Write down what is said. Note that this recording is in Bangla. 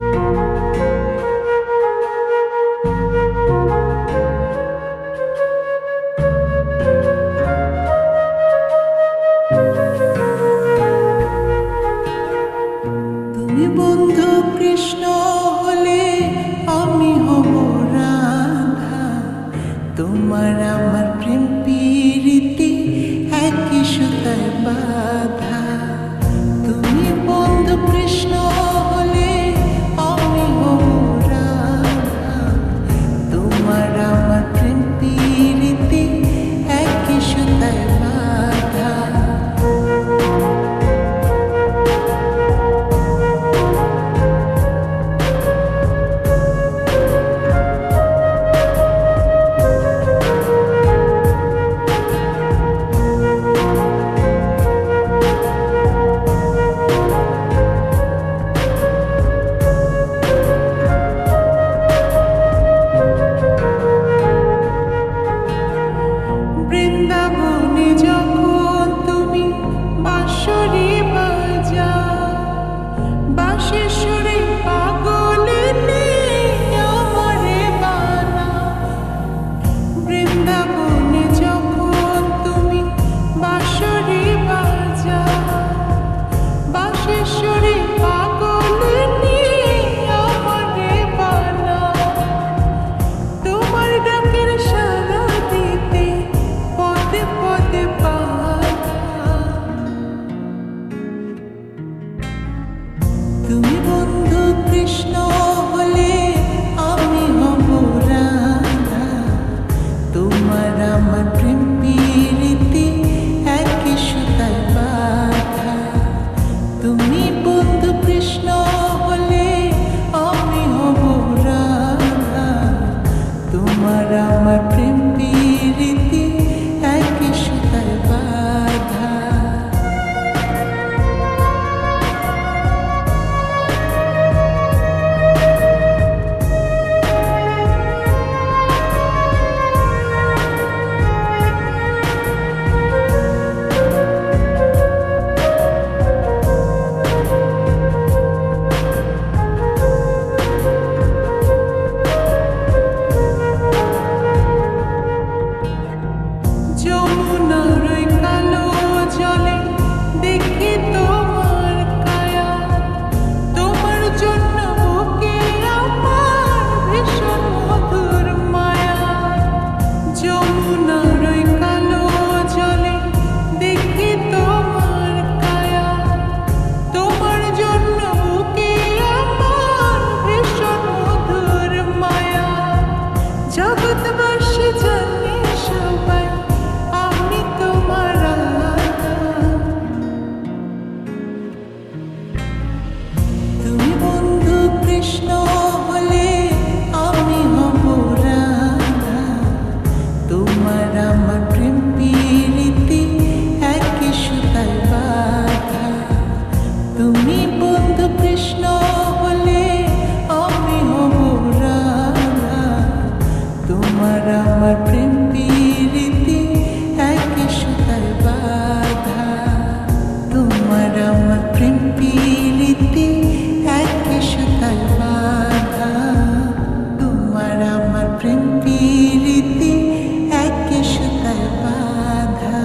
তুমি বন্ধু কৃষ্ণ হলে আমি হব রাধা, তোমার আমার প্রেম প্রীতি একই সুতায় বাঁধা। তুমি বন্ধু কৃষ্ণ হলে আমি হব রাধা, তোমার আমার প্রেম প্রীতি একই সুতায় বাঁধা। বৃন্দাবনে যখন তুমি বাঁশরি বাজাও, বাঁশির সুরে পাগলে নিয়ে আমারে বানাও। বৃন্দাবনে যখন তুমি বাঁশরি বাজাও, বাঁশির সুরে পাগলে নিয়ে আমারে বানাও। তোমার ডাকের সাড়া দিতে পদে পদে বাধা। তুমি বন্ধু কৃষ্ণ হলে আমি হব রাধা, তোমার আমার প্রেম প্রীতি একই সুতায় বাঁধা। তুমি বন্ধু কৃষ্ণ হলে আমি হব রাধা, তোমার আমার প্রেম প্রীতি একই সুতায় বাঁধা। যমুনার ওই কালো জলে দেখি তোমার কায়া, তোমার জন্য বুকে আমার ভীষণ মধুর মায়া। যমুনার ওই কালো জলে দেখি তোমার কায়া, তোমার জন্য বুকে আমার ভীষণ মধুর মায়া। জগৎবাসী জানে সবাই আমি তোমার রাধা। তুমি বন্ধু কৃষ্ণ হলে আমি হব রাধা, তোমার আমার প্রেম প্রীতি একই সুতায় বাঁধা। তুমি বন্ধু কৃষ্ণ হলে আমি হব রাধা, তোমার আমার প্রেম প্রীতি একই সুতায় বাঁধা। তোমার আমার প্রেম প্রীতি একই সুতায় বাঁধা, তোমার আমার প্রেম প্রীতি একই সুতায় বাঁধা।